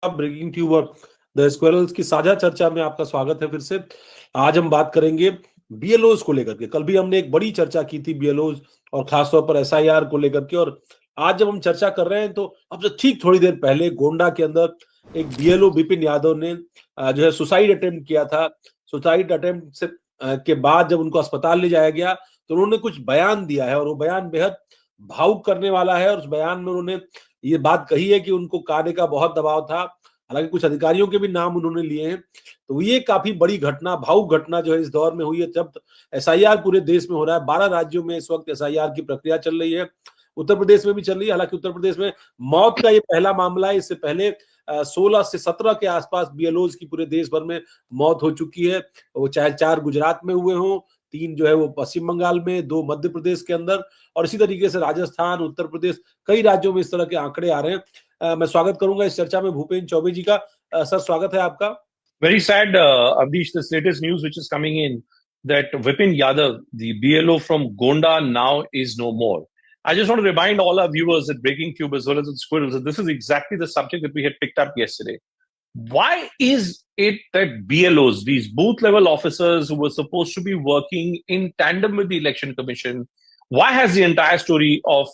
Breaking tube और the squirrels की साझा चर्चा में आपका स्वागत है फिर से। आज हम बात करेंगे बीएलओज को लेकर के। कल भी हमने एक बड़ी चर्चा की थी बीएलओज और खासतौर पर एसआईआर को लेकर के, और आज जब हम चर्चा कर रहे हैं तो अब से ठीक थोड़ी देर पहले गोंडा के अंदर एक बीएलओ विपिन यादव ने जो है सुसाइड अटेम्प्ट किया था। सुसाइड अटेम्प्ट से के बाद जब उनको अस्पताल ले जाया गया तो उन्होंने कुछ बयान दिया है और वो बयान बेहद भावुक करने वाला है। और उस बयान में उन्होंने ये बात कही है कि उनको कार्य का बहुत दबाव था, हालांकि कुछ अधिकारियों के भी नाम उन्होंने लिए हैं। तो ये काफी बड़ी घटना, भावुक घटना जो है इस दौर में हुई है जब एसआईआर पूरे देश में हो रहा है। 12 राज्यों में इस वक्त एसआईआर की प्रक्रिया चल रही है, उत्तर प्रदेश में भी चल रही है। हालांकि उत्तर प्रदेश में मौत का ये पहला मामला है, इससे पहले 16 से 17 के आसपास बीएलओज की पूरे देश भर में मौत हो चुकी है। वो चाहे 4 गुजरात में हुए हों, 3 जो है वो पश्चिम बंगाल में, 2 मध्य प्रदेश के अंदर, और इसी तरीके से राजस्थान, उत्तर प्रदेश, कई राज्यों में इस तरह के आंकड़े आ रहे हैं। मैं स्वागत करूंगा इस चर्चा में भूपेन चौबे जी का। सर, स्वागत है आपका। Very sad, Avnish, this latest news which is coming in that Vipin Yadav, the BLO from Gonda, now is no more. I just want to remind all our viewers at Breaking Tube as well as at Squirrels that this is exactly the subject that we had picked up yesterday. Why is it that BLOs, these booth level officers who were supposed to be working in tandem with the Election Commission, why has the entire story of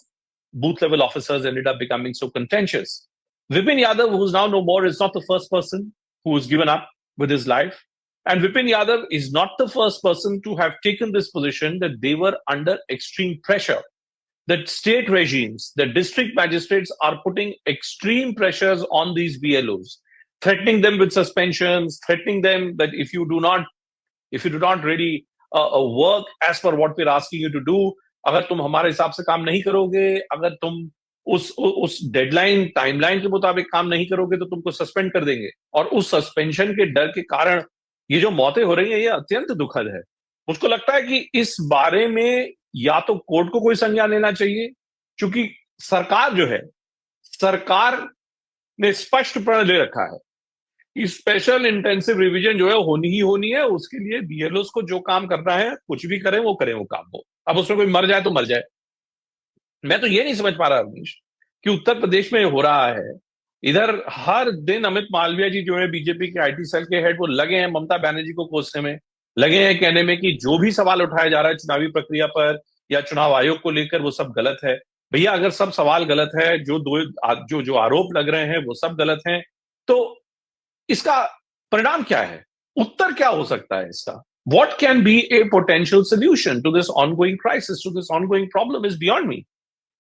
booth level officers ended up becoming so contentious? Vipin Yadav, who's now no more, is not the first person who's given up with his life. And Vipin Yadav is not the first person to have taken this position that they were under extreme pressure. That state regimes, the district magistrates are putting extreme pressures on these BLOs, threatening them with suspensions, threatening them that if you do not really work as per what we're asking you to do, अगर तुम हमारे हिसाब से काम नहीं करोगे, अगर तुम उस डेडलाइन टाइमलाइन के मुताबिक काम नहीं करोगे तो तुमको सस्पेंड कर देंगे। और उस सस्पेंशन के डर के कारण ये जो मौतें हो रही हैं ये अत्यंत दुखद है। मुझको लगता है कि इस बारे में या तो कोर्ट को कोई संज्ञान लेना चाहिए, क्योंकि सरकार ने स्पष्ट प्रण ले रखा है कि स्पेशल इंटेंसिव रिवीजन जो है होनी ही होनी है। उसके लिए बीएलओस को जो काम करना है, कुछ भी करें वो काम हो। अब उसमें कोई मर जाए तो मर जाए। मैं तो ये नहीं समझ पा रहा अवनीश कि उत्तर प्रदेश में हो रहा है। इधर हर दिन अमित मालविया जी जो है बीजेपी के आईटी सेल के हेड, वो लगे हैं ममता बनर्जी को कोसने में, लगे हैं कहने में कि जो भी सवाल उठाया जा रहा है चुनावी प्रक्रिया पर या चुनाव आयोग को लेकर वो सब गलत है। भैया, अगर सब सवाल गलत है, जो आरोप लग रहे हैं वो सब गलत हैं, तो इसका परिणाम क्या है? उत्तर क्या हो सकता है इसका? What can be a potential solution to this ongoing crisis, to this ongoing problem is beyond me.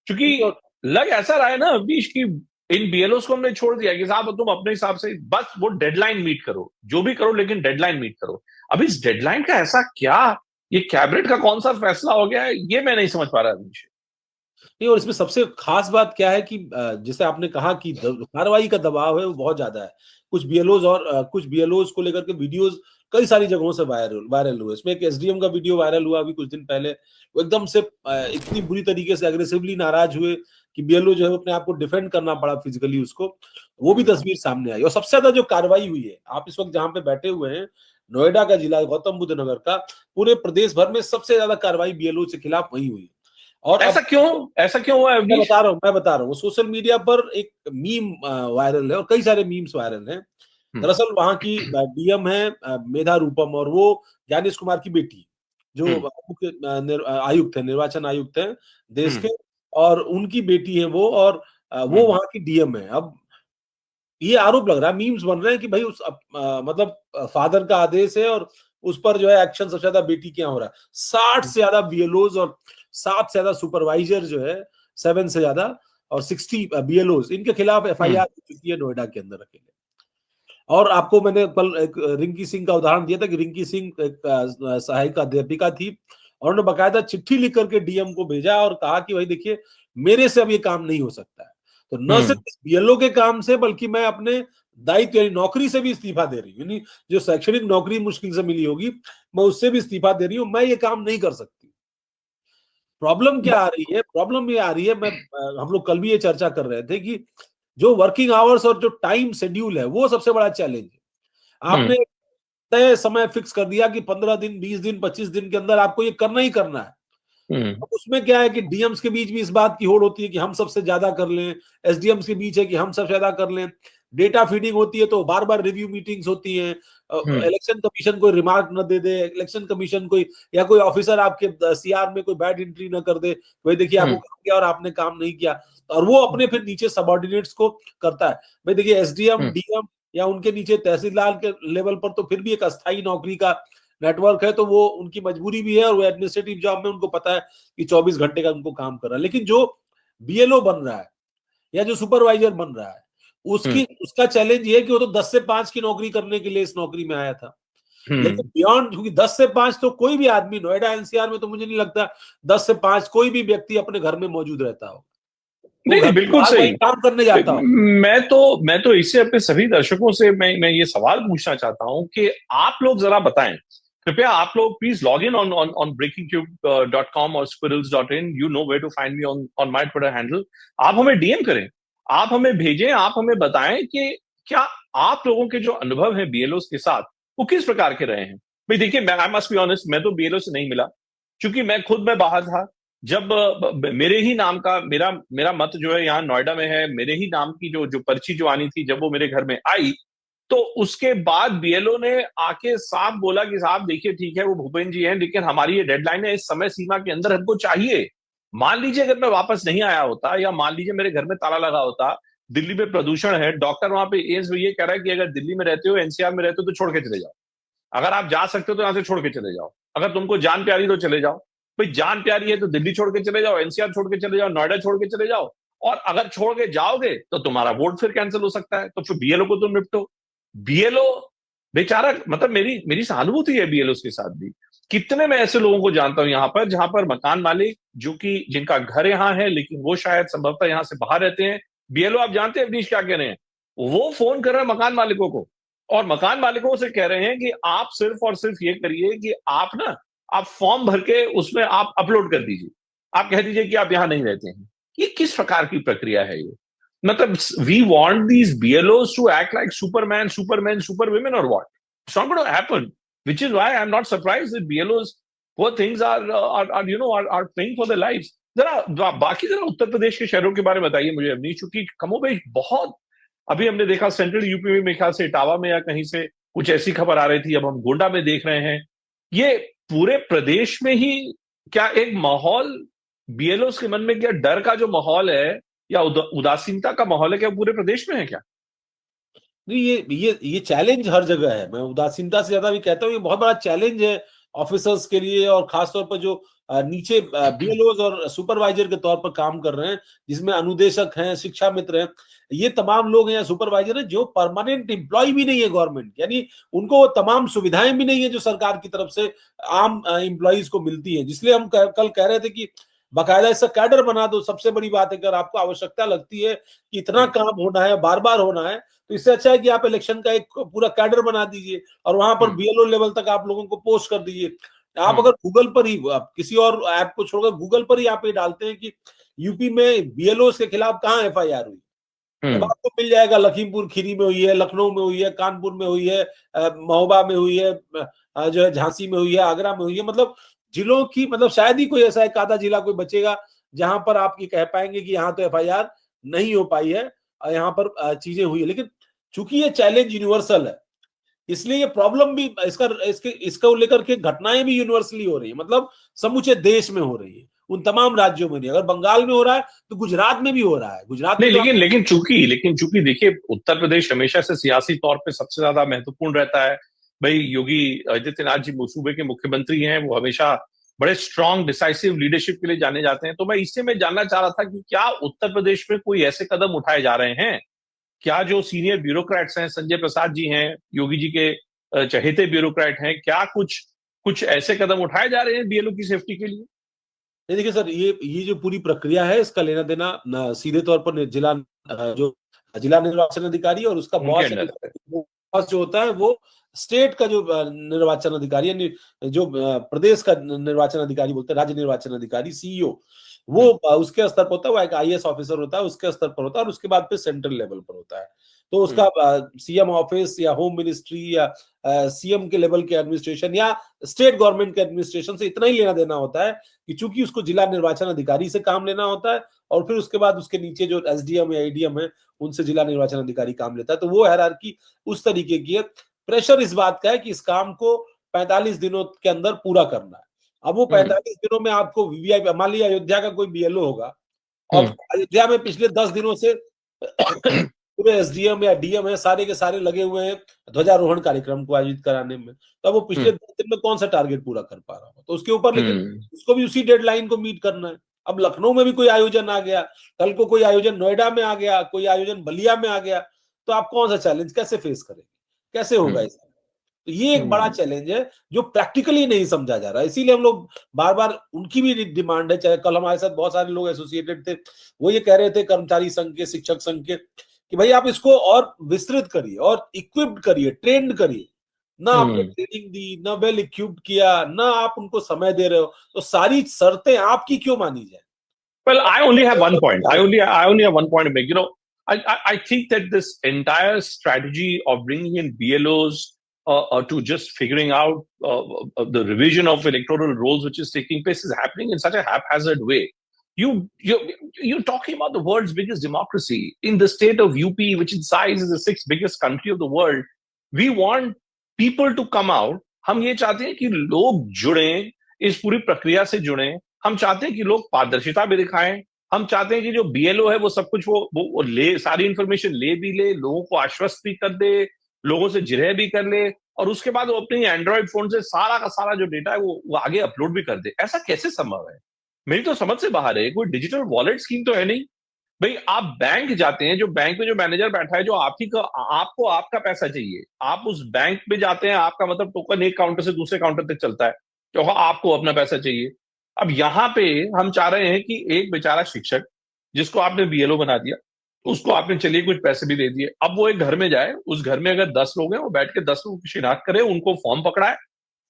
क्योंकि लग ऐसा रहा है ना अवनीश कि इन बीएलओस को हमने छोड़ दिया कि साहब तुम अपने हिसाब से बस वो डेडलाइन मीट करो, जो भी करो लेकिन डेडलाइन मीट करो। अब इस डेडलाइन का ऐसा क्या, ये कैबिनेट का कौन सा फैसला हो गया है, ये मैं नहीं समझ पा रहा अवनीश। नहीं, और इसमें सबसे खास बात क्या है कि जैसे आपने कहा कि कार्रवाई का दबाव है वो बहुत ज्यादा है। कुछ बीएलओज को लेकर के वीडियोस कई सारी जगहों से वायरल हुए। इसमें एक एसडीएम का वीडियो वायरल हुआ अभी कुछ दिन पहले। वो एकदम से इतनी बुरी तरीके से अग्रेसिवली नाराज हुए कि बीएलओ जो है अपने आप को डिफेंड करना पड़ा फिजिकली उसको। वो भी तस्वीर सामने आई। और सबसे ज्यादा जो कार्रवाई हुई है, आप इस वक्त जहां पे बैठे हुए हैं, नोएडा का जिला गौतम बुद्ध नगर का, पूरे प्रदेश भर में सबसे ज्यादा कार्रवाई बीएलओ के खिलाफ वही हुई। और ऐसा क्यों हुआ है? मैं बता रहा हूँ सोशल मीडिया पर एक मीम वायरल है और कई सारे मीम्स वायरल हैं। दरअसल वहां की डीएम है मेधा रूपम, और वो ज्ञानेश कुमार की बेटी, जो मुख्य आयुक्त है, निर्वाचन आयुक्त है देश के, और उनकी बेटी है वो, और वो वहां की डीएम है। अब ये आरोप लग रहा है, मीम्स बन रहे हैं कि भाई मतलब फादर का आदेश है और उस पर जो है एक्शन सबसे ज्यादा बेटी क्या हो रहा है। 60 से ज्यादा बीएलओज और 7 से ज्यादा सुपरवाइजर जो है, 7 से ज्यादा, और 60 बीएलओज, इनके खिलाफ एफआईआर हो चुकी है नोएडा के अंदर अकेले। और आपको मैंने कल एक रिंकी सिंह का उदाहरण दिया था कि रिंकी सिंह एक सहायिका अध्यापिका थी, और उन्होंने बाकायदा चिट्ठी लिख करके डीएम को भेजा और कहा कि भाई देखिए, मेरे से अब ये काम नहीं हो सकता है। तो न सिर्फ बीएलओ के काम से, बल्कि मैं अपने दायित्व यानी नौकरी से भी इस्तीफा दे रही हूँ। जो शैक्षणिक नौकरी मुश्किल से मिली होगी, मैं उससे भी इस्तीफा दे रही हूँ, मैं ये काम नहीं कर सकती। प्रॉब्लम क्या आ रही है? प्रॉब्लम ये आ रही है, हम लोग कल भी ये चर्चा कर रहे थे कि जो वर्किंग आवर्स और जो टाइम शेड्यूल है वो सबसे बड़ा चैलेंज है। आपने तय समय फिक्स कर दिया कि 15 दिन, 20 दिन, 25 दिन के अंदर आपको ये करना ही करना है। तो उसमें क्या है कि डीएम्स के बीच भी इस बात की होड़ होती है कि हम सबसे ज्यादा कर लें, एसडीएम्स के बीच है कि हम सबसे ज्यादा कर लें, डेटा फीडिंग होती है तो बार बार रिव्यू मीटिंग्स होती हैं, इलेक्शन कमीशन कोई रिमार्क न दे दे, इलेक्शन कमीशन कोई या कोई ऑफिसर आपके सीआर में कोई बैड एंट्री न कर दे, भाई देखिए आपको काम किया और आपने काम नहीं किया, और वो अपने फिर नीचे सबऑर्डिनेट्स को करता है। भाई देखिए एसडीएम, डीएम या उनके नीचे तहसीलदार के लेवल पर तो फिर भी एक अस्थायी नौकरी का नेटवर्क है, तो वो उनकी मजबूरी भी है, और वो एडमिनिस्ट्रेटिव जॉब में उनको पता है कि 24 घंटे का उनको काम कर रहा है। लेकिन जो बीएलओ बन रहा है या जो सुपरवाइजर बन रहा है, उसका चैलेंज ये है कि वो तो 10 से 5 की नौकरी करने के लिए इस नौकरी में आया था। लेकिन बियॉन्ड, क्योंकि 10 से 5 तो कोई भी आदमी नोएडा एनसीआर में तो मुझे नहीं लगता 10 से 5 कोई भी व्यक्ति अपने घर में मौजूद रहता हो। नहीं, बिल्कुल सही, काम करने जाता हूं। मैं तो इससे अपने सभी दर्शकों से मैं ये सवाल पूछना चाहता हूं कि आप लोग जरा बताएं, कृपया आप लोग please log in on breakingcube.com और squirrels.in, you know where to find me on my Twitter handle। आप हमें डीएम करें, आप हमें भेजें, आप हमें बताएं कि क्या आप लोगों के जो अनुभव है बीएलओ के साथ वो किस प्रकार के रहे हैं। भाई देखिए, मैं आई मस्ट बी ऑनेस्ट, मैं तो बीएलओ से नहीं मिला, क्योंकि मैं बाहर था। जब मेरे ही नाम का मेरा मत जो है यहाँ नोएडा में है, मेरे ही नाम की जो पर्ची जो आनी थी, जब वो मेरे घर में आई, तो उसके बाद बीएलओ ने आके साफ बोला कि साहब देखिए ठीक है वो भूपेंद्र जी हैं, लेकिन हमारी ये डेडलाइन है, इस समय सीमा के अंदर हमको चाहिए। मान लीजिए अगर मैं वापस नहीं आया होता, या मान लीजिए मेरे घर में ताला लगा होता, दिल्ली में प्रदूषण है, डॉक्टर वहां पे एम्स में ये कह रहा है कि अगर दिल्ली में रहते हो, एनसीआर में रहते हो तो छोड़ के चले जाओ, अगर आप जा सकते हो तो यहां से छोड़ के चले जाओ, अगर तुमको जान प्यारी तो चले जाओ। भाई जान प्यारी है तो दिल्ली छोड़ के चले जाओ, एनसीआर छोड़ के चले जाओ, नोएडा छोड़ के चले जाओ, और अगर छोड़ के जाओगे तो तुम्हारा वोट फिर कैंसिल हो सकता है, तो फिर बीएलओ को तुम निपटो। बीएलओ बेचारा, मतलब मेरी सहानुभूति है बीएलओ के साथ भी। कितने मैं ऐसे लोगों को जानता हूं यहाँ पर, जहां पर मकान मालिक जो कि जिनका घर यहाँ है लेकिन वो शायद संभवतः यहाँ से बाहर रहते हैं, बीएलओ आप जानते हैं अवनीश क्या कह रहे हैं, वो फोन कर रहे हैं मकान मालिकों को, और मकान मालिकों से कह रहे हैं कि आप सिर्फ और सिर्फ ये करिए कि आप फॉर्म भर के उसमें आप अपलोड कर दीजिए, आप कह दीजिए कि आप यहां नहीं रहते हैं। ये किस प्रकार की प्रक्रिया है ये? मतलब we want these BLOs to act like Superman, Supermen, Superwomen or what? It's not going to happen, which is why I'm not surprised that BLOs, poor things are paying for their lives। जरा बाकी जरा उत्तर प्रदेश के शहरों के बारे में बताइए मुझे अवनीश, क्योंकि कमोबेश बहुत, अभी हमने देखा सेंट्रल यूपी में, मेरे ख्याल से इटावा में या कहीं से कुछ ऐसी खबर आ रही थी, अब हम गोंडा में देख रहे हैं। ये पूरे प्रदेश में ही क्या एक माहौल, बीएलओ के मन में क्या डर का जो माहौल है या उदासीनता का माहौल है, क्या पूरे प्रदेश में है क्या? नहीं, ये चैलेंज हर जगह है। मैं उदासीनता से ज्यादा भी कहता हूँ, ये बहुत बड़ा चैलेंज है ऑफिसर्स के लिए, और खासतौर पर जो नीचे बीएलओज और सुपरवाइजर के तौर पर काम कर रहे हैं, जिसमें अनुदेशक हैं, शिक्षा मित्र हैं, ये तमाम लोग हैं या सुपरवाइजर हैं जो परमानेंट एम्प्लॉय भी नहीं है गवर्नमेंट, यानी उनको तमाम सुविधाएं भी नहीं है जो सरकार की तरफ से आम एम्प्लॉइज को मिलती है। जिसलिए हम कल कह रहे थे कि बाकायदा इसका कैडर बना दो। सबसे बड़ी बात है, अगर आपको आवश्यकता लगती है कि इतना काम होना है, बार बार होना है, तो इससे अच्छा है कि आप इलेक्शन का एक पूरा कैडर बना दीजिए और वहां पर बीएलओ लेवल तक आप लोगों को पोस्ट कर दीजिए। आप अगर गूगल पर ही, आप किसी और ऐप को छोड़कर गूगल पर ही आप ये डालते हैं कि यूपी में बीएलओ के खिलाफ कहाँ एफआईआर हुई, तब आपको मिल जाएगा लखीमपुर खीरी में हुई है, लखनऊ में हुई है, कानपुर में हुई है, महोबा में हुई है, जो है झांसी में हुई है, आगरा में हुई है। मतलब जिलों की, मतलब शायद ही कोई ऐसा एक आधा जिला कोई बचेगा जहां पर आप ये कह पाएंगे कि यहाँ तो एफआईआर नहीं हो पाई है, यहाँ पर चीजें हुई है। लेकिन चूंकि ये चैलेंज यूनिवर्सल है, इसलिए ये प्रॉब्लम भी इसको लेकर के घटनाएं भी यूनिवर्सली हो रही है, मतलब समूचे देश में हो रही है, उन तमाम राज्यों में नहीं। अगर बंगाल में हो रहा है तो गुजरात में भी हो रहा है। गुजरात में नहीं, लेकिन चूंकि देखिए उत्तर प्रदेश हमेशा से सियासी तौर पे सबसे ज्यादा महत्वपूर्ण रहता है। भाई योगी आदित्यनाथ जी सूबे के मुख्यमंत्री हैं, वो हमेशा बड़े स्ट्रांग डिसाइसिव लीडरशिप के लिए जाने जाते हैं। तो मैं जानना चाह रहा था कि क्या उत्तर प्रदेश में कोई ऐसे कदम उठाए जा रहे हैं, क्या जो सीनियर ब्यूरोक्रेट्स हैं, संजय प्रसाद जी हैं, योगी जी के चहेते ब्यूरोक्रेट हैं, क्या कुछ ऐसे कदम उठाए जा रहे हैं बीएलओ की सेफ्टी के लिए? देखिए सर, ये जो पूरी प्रक्रिया है, इसका लेना देना सीधे तौर पर जिला निर्वाचन अधिकारी और उसका बॉस जो होता है वो स्टेट का जो निर्वाचन अधिकारी, यानी जो प्रदेश का निर्वाचन अधिकारी बोलते हैं, राज्य निर्वाचन अधिकारी, सीईओ, वो उसके स्तर पर होता है। वो एक आईएएस ऑफिसर होता है, उसके स्तर पर होता है, और उसके बाद फिर सेंट्रल लेवल पर होता है। तो उसका सीएम ऑफिस या होम मिनिस्ट्री या सीएम के लेवल के एडमिनिस्ट्रेशन या स्टेट गवर्नमेंट के एडमिनिस्ट्रेशन से इतना ही लेना देना होता है कि चूंकि उसको जिला निर्वाचन अधिकारी से काम लेना होता है और फिर उसके बाद उसके नीचे जो एसडीएम या एडीएम है उनसे जिला निर्वाचन अधिकारी काम लेता है। तो वो हायरार्की उस तरीके की है। प्रेशर इस बात का है कि इस काम को 45 दिनों के अंदर पूरा करना है। अब वो 45 दिनों में आपको वीवीआईपी, मान लीजिए अयोध्या का कोई बीएलओ होगा और अयोध्या में पिछले 10 दिनों से पूरे एसडीएम या डीएम है सारे के सारे लगे हुए हैं ध्वजारोहण कार्यक्रम को आयोजित कराने में, तो वो पिछले 10 दिन में कौन सा टारगेट पूरा कर पा रहा हो, तो उसके ऊपर लेकिन उसको भी उसी डेडलाइन को मीट करना है। अब लखनऊ में भी कोई आयोजन आ गया, कल को कोई आयोजन नोएडा में आ गया, कोई आयोजन बलिया में आ गया, तो आप कौन सा चैलेंज कैसे फेस करेंगे, कैसे होगा इसका? तो ये एक बड़ा चैलेंज है जो प्रैक्टिकली नहीं समझा जा रहा है। इसीलिए हम लोग बार बार, उनकी भी डिमांड है, चाहे कल हमारे साथ बहुत सारे लोग एसोसिएटेड थे, वो ये कह रहे थे कर्मचारी संघ के, शिक्षक संघ के, कि भाई आप इसको और विस्तृत करिए और इक्विप्ड करिए, ट्रेंड करिए। ना आपने ट्रेनिंग दी, ना वेल इक्विप्ड किया, ना आप उनको समय दे रहे हो, तो सारी शर्तें आपकी क्यों मानी जाए? Well, I only have one point. I only have one point to make. I think that this entire strategy of bringing in BLOs to just figuring out the revision of electoral rolls, which is taking place, is happening in such a haphazard way. You're talking about the world's biggest democracy in the state of UP, which in size is the 6th biggest country of the world. We want people to come out. हम ये चाहते हैं कि लोग जुड़े, इस पूरी प्रक्रिया से जुड़े। हम चाहते हैं कि लोग पारदर्शिता भी दिखाएं। हम चाहते हैं कि जो बीएलओ है वो सब कुछ वो ले, सारी इंफॉर्मेशन ले भी ले, लोगों को आश्वस्त भी कर दे, लोगों से जिरह भी कर ले, और उसके बाद वो अपने एंड्रॉइड फोन से सारा का सारा जो डेटा है वो आगे अपलोड भी कर दे। ऐसा कैसे संभव है? मेरी तो समझ से बाहर है। कोई डिजिटल वॉलेट स्कीम तो है नहीं। भाई आप बैंक जाते हैं, जो बैंक में जो मैनेजर बैठा है, जो आपको आपका पैसा चाहिए, आप उस बैंक में जाते हैं, आपका मतलब टोकन एक काउंटर से दूसरे काउंटर तक चलता है, तो आपको अपना पैसा चाहिए। अब यहाँ पे हम चाह रहे हैं कि एक बेचारा शिक्षक जिसको आपने बीएलओ बना दिया, उसको आपने चलिए कुछ पैसे भी दे दिए, अब वो एक घर में जाए, उस घर में अगर 10 लोग हैं, वो बैठ के 10 लोग की शिनाख्त करे, उनको फॉर्म पकड़ाए,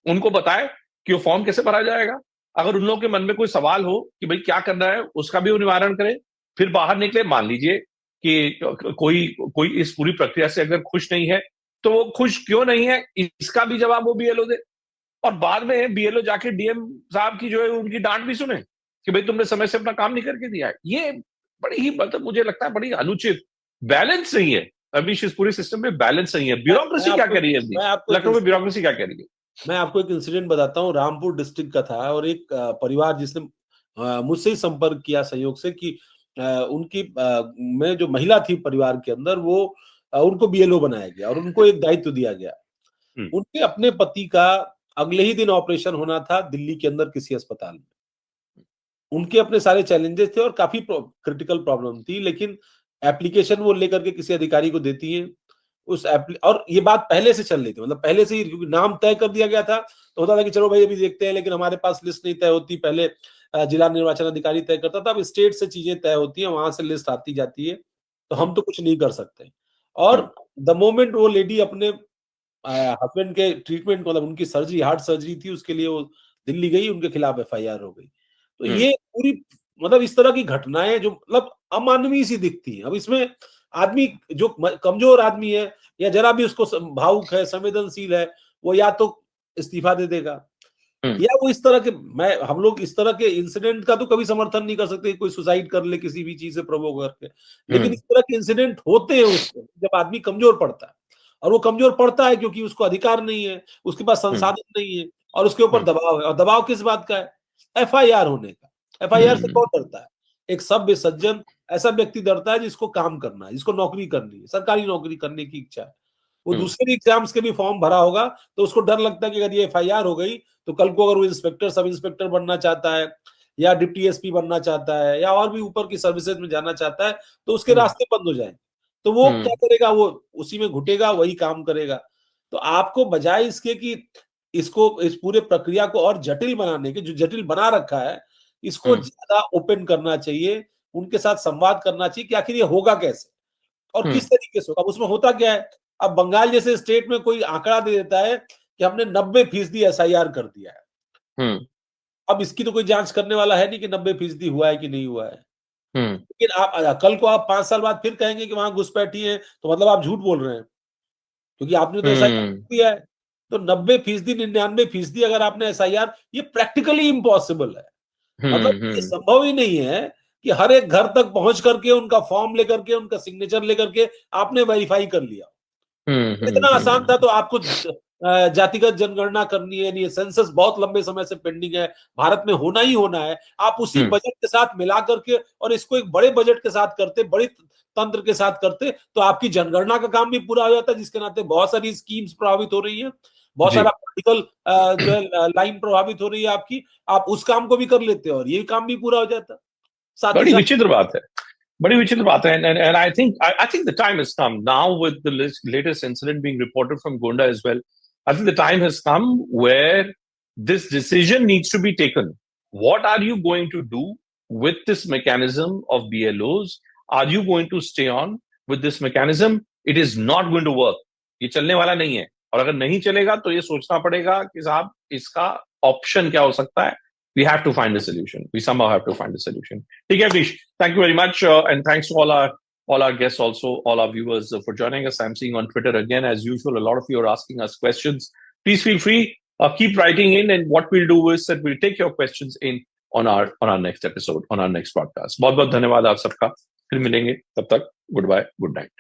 उनको बताए कि वो फॉर्म कैसे भरा जाएगा। अगर उन लोगों के मन में कोई सवाल हो कि भाई क्या करना है, उसका भी वो निवारण करे, फिर बाहर निकले। मान लीजिए कि कोई इस पूरी प्रक्रिया से अगर खुश नहीं है, तो वो खुश क्यों नहीं है इसका भी जवाब वो बीएलओ दे, और बाद में बीएलओ जाके डीएम साहब की जो है उनकी डांट भी सुने कि भाई तुमने समय से अपना काम नहीं करके दिया है। ये बड़ी ही, मतलब मुझे लगता है बड़ी अनुचित, बैलेंस नहीं है अभी इस पूरे सिस्टम में, बैलेंस नहीं है। ब्यूरोक्रेसी क्या कह रही है अभी, लखनऊ में ब्यूरोक्रेसी क्या कह रही है? मैं आपको एक इंसिडेंट बताता हूँ, रामपुर डिस्ट्रिक्ट का था, और एक परिवार जिसने मुझसे ही संपर्क किया संयोग से कि उनकी में जो महिला थी परिवार के अंदर, वो उनको बीएलओ बनाया गया और उनको एक दायित्व दिया गया। उनके अपने पति का अगले ही दिन ऑपरेशन होना था दिल्ली के अंदर किसी अस्पताल में। उनके अपने सारे चैलेंजेस थे और काफी क्रिटिकल प्रॉब्लम थी, लेकिन एप्लीकेशन वो लेकर के किसी अधिकारी को देती है, और ये बात पहले से चल रही थी, मतलब पहले से ही, क्योंकि नाम तय कर दिया गया था, तो होता था कि चलो भाई अभी देखते हैं, लेकिन हमारे पास लिस्ट नहीं तय होती, पहले जिला निर्वाचन अधिकारी तय करता था, अब स्टेट से चीजें तय होती हैं, वहां से लिस्ट आती जाती है, तो हम तो कुछ नहीं कर सकते। और द मोमेंट वो लेडी अपने हस्बैंड के ट्रीटमेंट, मतलब उनकी सर्जरी, हार्ट सर्जरी थी, उसके लिए वो दिल्ली गई, उनके खिलाफ एफआईआर हो गई। तो ये पूरी, मतलब इस तरह की घटनाएं जो मतलब अमानवीय सी दिखती हैं। अब इसमें आदमी जो कमजोर आदमी है या जरा भी उसको भावुक है, संवेदनशील है, वो या तो इस्तीफा दे देगा, या वो इस तरह के, हम लोग इस तरह के इंसिडेंट का तो कभी समर्थन नहीं कर सकते, कोई सुसाइड कर ले किसी भी चीज से प्रोवोक करके, लेकिन इस तरह के इंसिडेंट होते हैं उससे जब आदमी कमजोर पड़ता है, और वो कमजोर पड़ता है क्योंकि उसको अधिकार नहीं है, उसके पास संसाधन नहीं है, और उसके ऊपर दबाव है। और दबाव किस बात का है? एफआईआर होने का। एफआईआर से कौन डरता है? एक सभ्य सज्जन ऐसा व्यक्ति डरता है जिसको काम करना है, जिसको नौकरी करनी है, सरकारी नौकरी करने की इच्छा है। वो दूसरे भी एग्जाम्स के भी फॉर्म भरा होगा, तो उसको डर लगता है कि अगर ये एफआईआर हो गई तो कल को अगर वो इंस्पेक्टर, सब इंस्पेक्टर बनना चाहता है, या डिप्टी एसपी बनना चाहता है, या और भी ऊपर की सर्विसेज में जाना चाहता है, तो उसके रास्ते बंद हो जाएंगे। तो वो क्या करेगा? वो उसी में घुटेगा, वही काम करेगा। तो आपको बजाय इसके कि इसको, इस पूरे प्रक्रिया को और जटिल बनाने के, जो जटिल बना रखा है, इसको ज्यादा ओपन करना चाहिए, उनके साथ संवाद करना चाहिए कि आखिर ये होगा कैसे और किस तरीके से होगा। अब उसमें होता क्या है, अब बंगाल जैसे स्टेट में कोई आंकड़ा दे देता है कि हमने 90% एसआईआर कर दिया है। अब इसकी तो कोई जांच करने वाला है नहीं कि 90% हुआ है कि नहीं हुआ है। लेकिन आप कल को आप 5 साल बाद फिर कहेंगे कि वहां घुसपैठी है, तो मतलब आप झूठ बोल रहे हैं, क्योंकि आपने तो एसआईआर किया है। तो 90%, 99% अगर आपने एसआईआर, ये प्रैक्टिकली इम्पॉसिबल है, मतलब ये संभव ही नहीं है कि हर एक घर तक पहुंच करके उनका फॉर्म लेकर के, उनका सिग्नेचर लेकर के आपने वेरीफाई कर लिया। इतना आसान था। तो आपको जातिगत जनगणना करनी है, नहीं, सेंसस बहुत लंबे समय से पेंडिंग है, भारत में होना ही होना है। आप उसी बजट के साथ मिला करके और इसको एक बड़े बजट के साथ करते, बड़े तंत्र के साथ करते, तो आपकी जनगणना का काम भी पूरा हो जाता, जिसके नाते बहुत सारी स्कीम्स प्रभावित हो रही है, बहुत सारा पॉलिटिकल जो है लाइन प्रभावित हो रही है आपकी, आप उस काम को भी कर लेते और ये काम भी पूरा हो जाता साथ ही बड़ी साथ। विचित्र बात है, बड़ी विचित्र बात है. And I think the time has come now with the latest incident being reported from Gonda as well. I think the time has come where this decision needs to be taken. What are you going to do with this mechanism of BLOs? Are you going to stay on with this mechanism? It is not going to work. ये चलने वाला नहीं है, और अगर नहीं चलेगा तो ये सोचना पड़ेगा कि साहब इसका ऑप्शन क्या हो सकता है. We have to find a solution. We somehow have to find a solution. ठीक है, Vish. Thank you very much, and thanks to all our guests, also all our viewers for joining us. I'm seeing on Twitter again, as usual, a lot of you are asking us questions. Please feel free, keep writing in, and what we'll do is that we'll take your questions in on our next episode, on our next podcast. बहुत बहुत धन्यवाद आप सबका. फिर मिलेंगे, तब तक goodbye, good night.